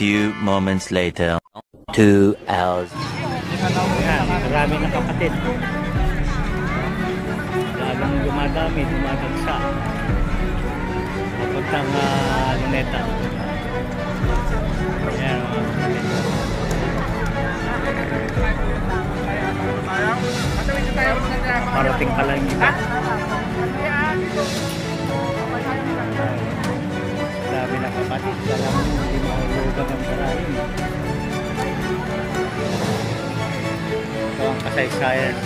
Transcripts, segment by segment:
few moments later. 2 hours. Yan, marami ng kapatid. Lalong dumadami, dumadagsa. Papuntang Luneta. Yan, mga kapatid. Parating pala yung iba. Dami ng kapatid. Alam mo, hindi mahulugan ang marami. Ito ang kasaysayan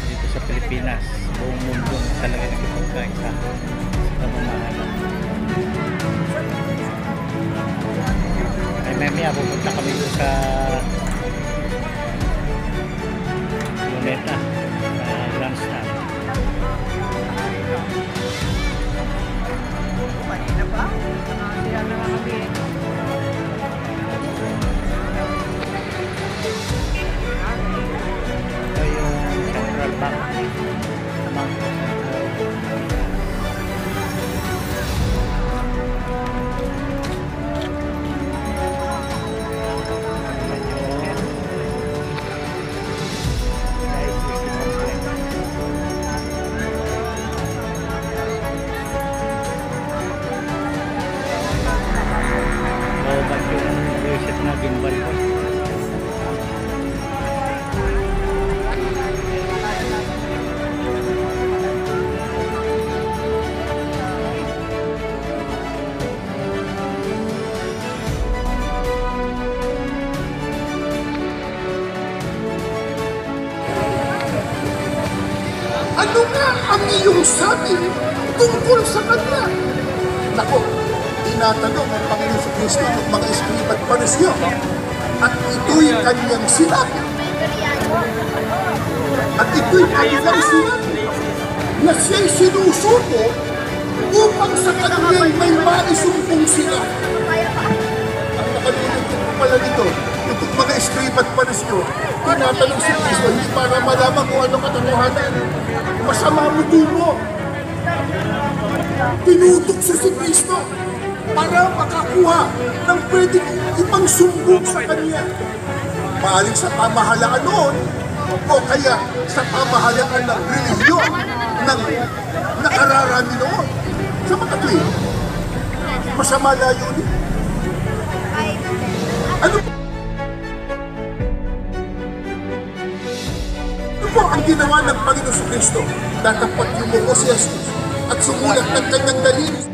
dito sa Pilipinas. Buong mundo talaga nagkipagkaisa sa pamamahala. Ay maya pupunta kami doon sa Luneta, sa Grandstand. Kanina pa? Kaya na kami. Ito yung Central Bank. Na gimbal ko. Ano nga ang iyong sabi tungkol sa kanya? Nako, tinatanong ang Panginoon sa Kristo ng mga Espiritu at Parisyo at ito'y kanyang sinabi. At ito'y kanyang sinabi na siya'y sinusuko upang sa kanya'y may maisumpong sila. Ang nakalulog ko pala nito, itong mga Espiritu at Parisyo, tinatanong si Kristo hindi para malaman kung ano katotohanan. Masama mo mo. Tinutukso si Kristo para makakuha ng pwedeng ibang sumbong sa kanya. Maaring sa pamahalaan noon o kaya sa pamahalaan ng relihiyon ng nakararami noon. Sa mga tuwing, masama layunin. Ano po ang ginawa ng Panginoon sa Kristo? Datapat yung mo si Jesus at sumulat ng kanyang daliri.